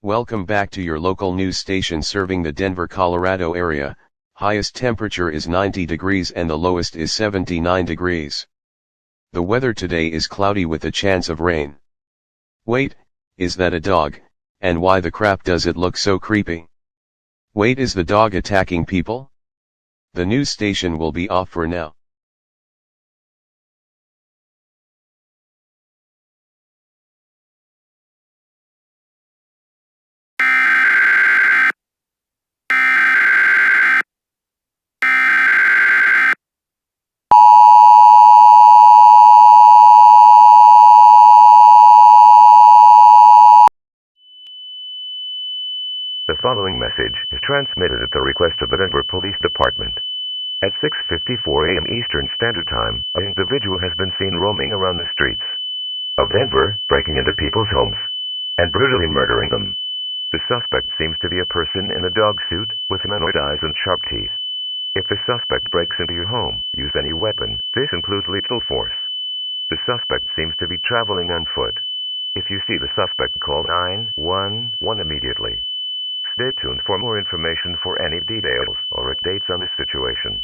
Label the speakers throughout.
Speaker 1: Welcome back to your local news station serving the Denver, Colorado area. Highest temperature is 90 degrees and the lowest is 79 degrees. The weather today is cloudy with a chance of rain. Wait, is that a dog, and why the crap does it look so creepy? Wait, is the dog attacking people? The news station will be off for now.
Speaker 2: The following message is transmitted at the request of the Denver Police Department. At 6:54 a.m. Eastern Standard Time, an individual has been seen roaming around the streets of Denver, breaking into people's homes and brutally murdering them. The suspect seems to be a person in a dog suit with humanoid eyes and sharp teeth. If the suspect breaks into your home, use any weapon. This includes lethal force. The suspect seems to be traveling on foot. If you see the suspect, call 911 immediately. Stay tuned for more information for any details or updates on this situation.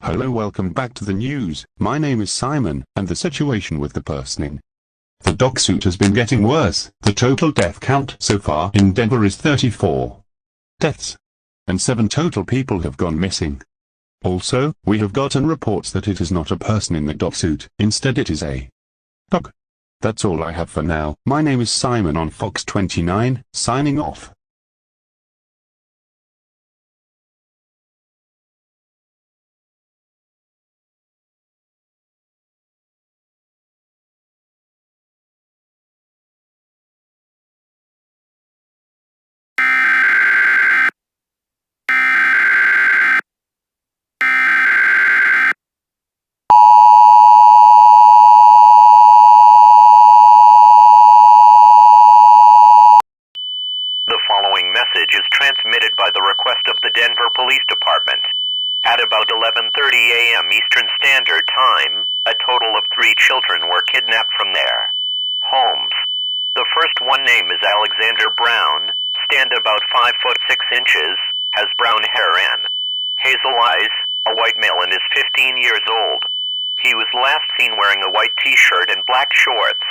Speaker 3: Hello, welcome back to the news. My name is Simon, and the situation with the person in the dog suit has been getting worse. The total death count so far in Denver is 34 deaths, and 7 total people have gone missing. Also, we have gotten reports that it is not a person in the dog suit, instead it is a dog. That's all I have for now. My name is Simon on Fox 29, signing off.
Speaker 4: The following message is transmitted by the request of the Denver Police Department. At about 11:30 a.m. Eastern Standard Time, a total of 3 children were kidnapped from their homes. The first one name is Alexander Brown, stand about 5 foot 6 inches, has brown hair and hazel eyes, a white male and is 15 years old. He was last seen wearing a white t-shirt and black shorts.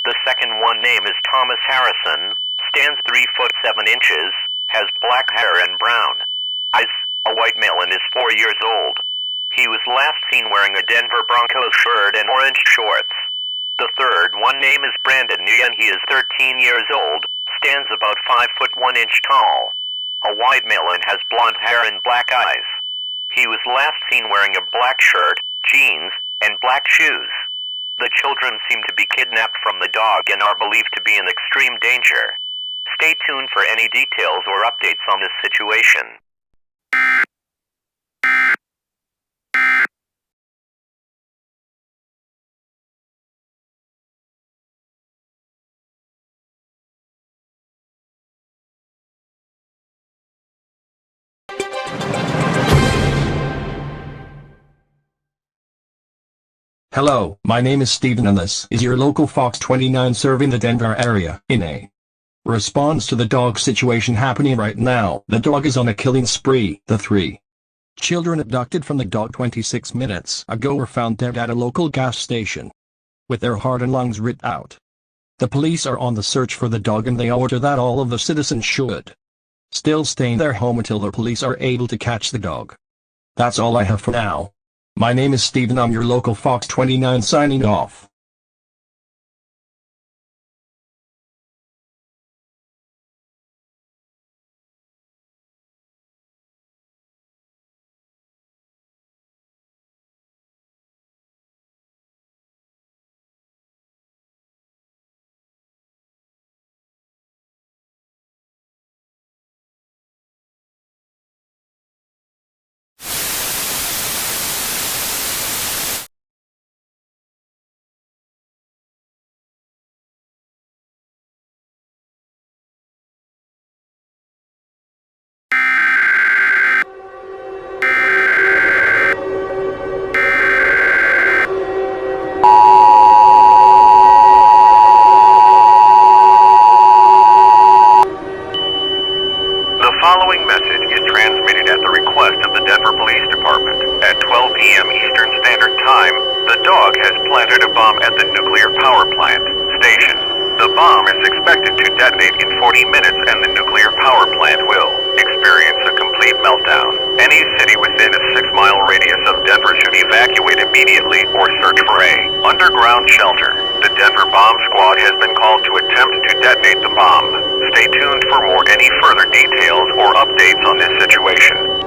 Speaker 4: The second one name is Thomas Harrison, stands 3 foot 7 inches, has black hair and brown eyes, a white male and is 4 years old. He was last seen wearing a Denver Broncos shirt and orange shorts. The third one name is Brandon Nguyen. He is 13 years old, stands about 5 foot 1 inch tall, a white male and has blonde hair and black eyes. He was last seen wearing a black shirt, jeans, and black shoes. The children seem to be kidnapped from the dog and are believed to be in extreme danger. Stay tuned for any details or updates on this situation.
Speaker 5: Hello, my name is Steven and this is your local Fox 29 serving the Denver area. In a response to the dog situation happening right now, the dog is on a killing spree. The 3 children abducted from the dog 26 minutes ago were found dead at a local gas station, with their heart and lungs ripped out. The police are on the search for the dog and they order that all of the citizens should still stay in their home until the police are able to catch the dog. That's all I have for now. My name is Steven. I'm your local Fox 29 signing off.
Speaker 4: bomb is expected to detonate in 40 minutes and the nuclear power plant will experience a complete meltdown. Any city within a 6-mile radius of Denver should evacuate immediately or search for a underground shelter. The Denver Bomb Squad has been called to attempt to detonate the bomb. Stay tuned for any further details or updates on this situation.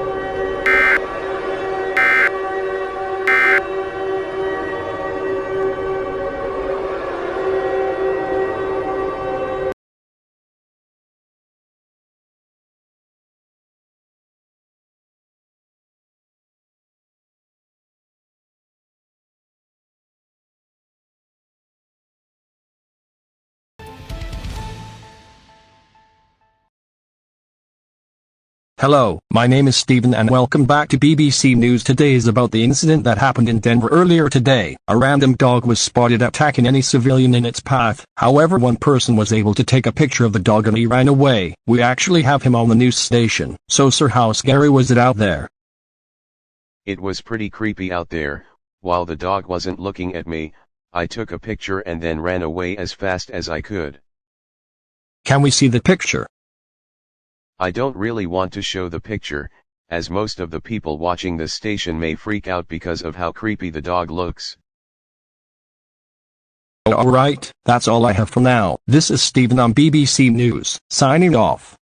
Speaker 5: Hello, my name is Stephen and welcome back to BBC News. Today is about the incident that happened in Denver earlier today. A random dog was spotted attacking any civilian in its path. However, one person was able to take a picture of the dog and he ran away. We actually have him on the news station. So sir, how scary was it out there?
Speaker 1: It was pretty creepy out there. While the dog wasn't looking at me, I took a picture and then ran away as fast as I could.
Speaker 5: Can we see the picture?
Speaker 1: I don't really want to show the picture, as most of the people watching this station may freak out because of how creepy the dog looks.
Speaker 5: Alright, that's all I have for now. This is Stephen on BBC News, signing off.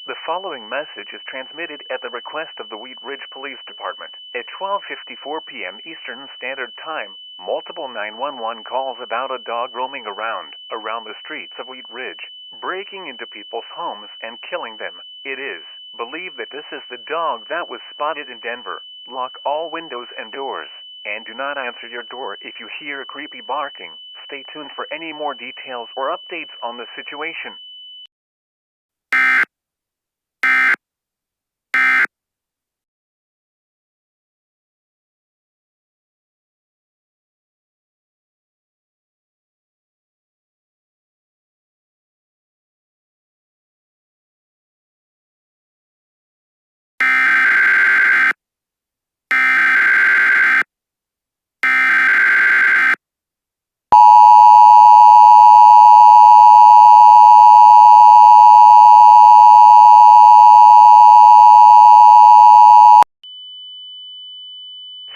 Speaker 2: The following message is transmitted at the request of the Wheat Ridge Police Department. At 12:54 p.m. Eastern Standard Time, multiple 911 calls about a dog roaming around the streets of Wheat Ridge, breaking into people's homes and killing them. It is believed that this is the dog that was spotted in Denver. Lock all windows and doors, and do not answer your door if you hear a creepy barking. Stay tuned for any more details or updates on the situation.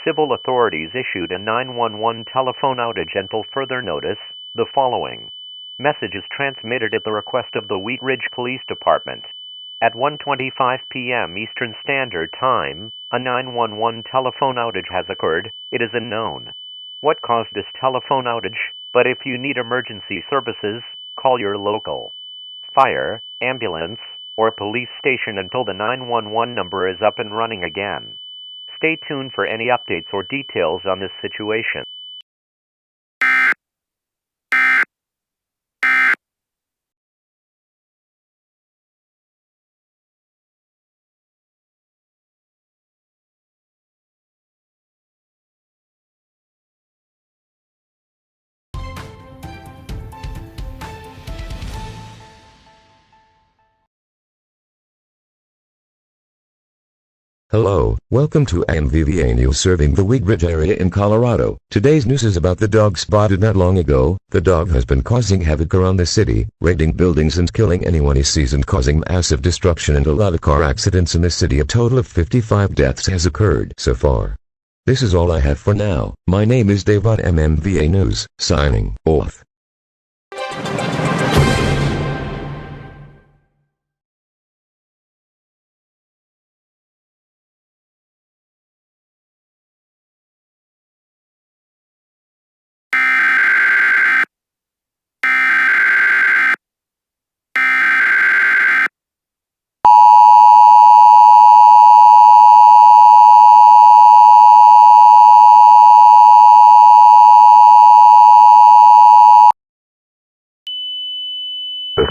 Speaker 2: Civil authorities issued a 911 telephone outage until further notice. The following message is transmitted at the request of the Wheat Ridge Police Department. At 1:25 p.m. Eastern Standard Time, a 911 telephone outage has occurred. It is unknown what caused this telephone outage, but if you need emergency services, call your local fire, ambulance, or police station until the 911 number is up and running again. Stay tuned for any updates or details on this situation.
Speaker 6: Hello, welcome to AMVVA News serving the Wheat Ridge area in Colorado. Today's news is about the dog spotted not long ago. The dog has been causing havoc around the city, raiding buildings and killing anyone he sees and causing massive destruction and a lot of car accidents in the city. A total of 55 deaths has occurred so far. This is all I have for now. My name is Dave on MMVA News, signing off.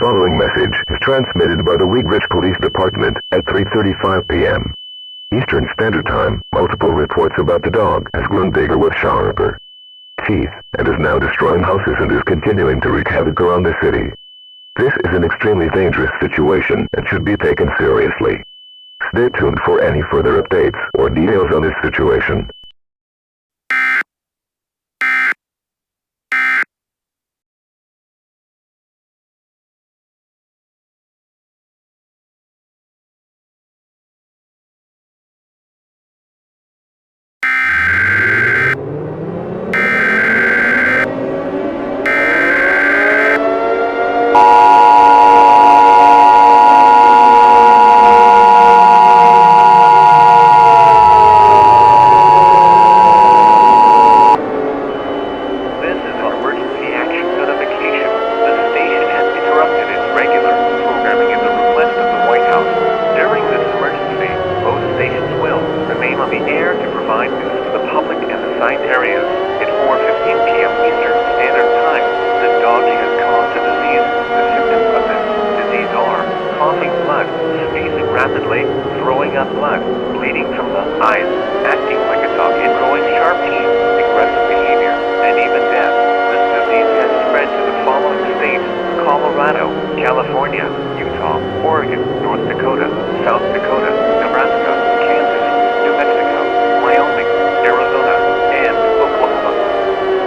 Speaker 2: following message is transmitted by the Wheat Ridge Police Department at 3:35 p.m. Eastern Standard Time. Multiple reports about the dog has grown bigger with sharper teeth and is now destroying houses and is continuing to wreak havoc around the city. This is an extremely dangerous situation and should be taken seriously. Stay tuned for any further updates or details on this situation.
Speaker 4: Rapidly, throwing up blood, bleeding from the eyes, acting like a dog and growing sharp teeth, aggressive behavior, and even death. This disease has spread to the following states: Colorado, California, Utah, Oregon, North Dakota, South Dakota, Nebraska, Kansas, New Mexico, Wyoming, Arizona, and Oklahoma.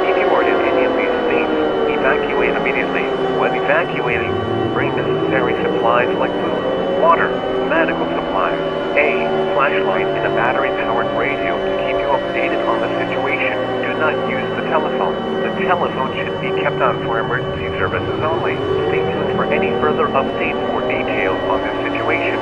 Speaker 4: If you are in any of these states, evacuate immediately. When evacuating, bring necessary supplies like food, water, medical supplies, a flashlight, and a battery-powered radio to keep you updated on the situation. Do not use the telephone. The telephone should be kept on for emergency services only. Stay tuned for any further updates or details on this situation.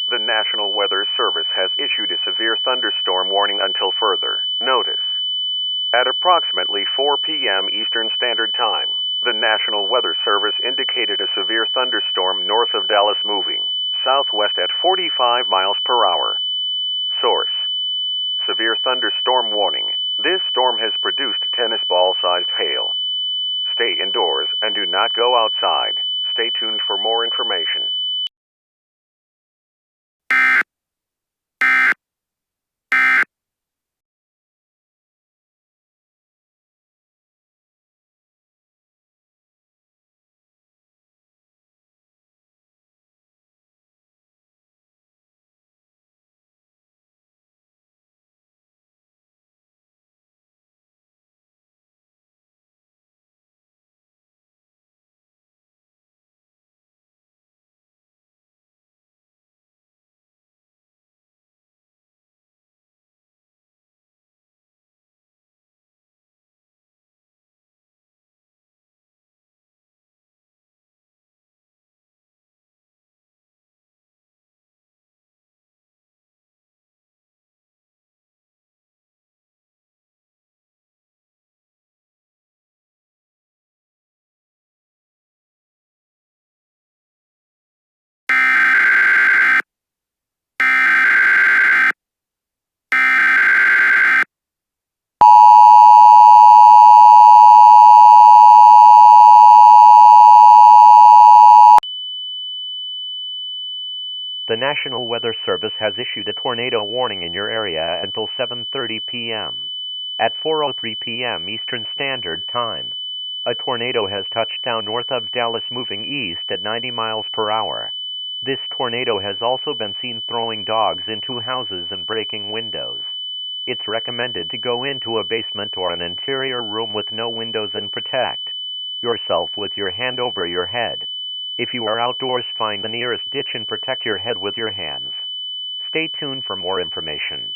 Speaker 4: The National Weather Service has issued a severe thunderstorm warning until further notice. At approximately 4 p.m. Eastern Standard Time, the National Weather Service indicated a severe thunderstorm north of Dallas moving southwest at 45 miles per hour. Source: Severe thunderstorm warning. This storm has produced tennis ball-sized hail. Stay indoors and do not go outside. Stay tuned for more information. The National Weather Service has issued a tornado warning in your area until 7:30 p.m. At 4:03 p.m. Eastern Standard Time, a tornado has touched down north of Dallas moving east at 90 miles per hour. This tornado has also been seen throwing dogs into houses and breaking windows. It's recommended to go into a basement or an interior room with no windows and protect yourself with your hand over your head. If you are outdoors, find the nearest ditch and protect your head with your hands. Stay tuned for more information.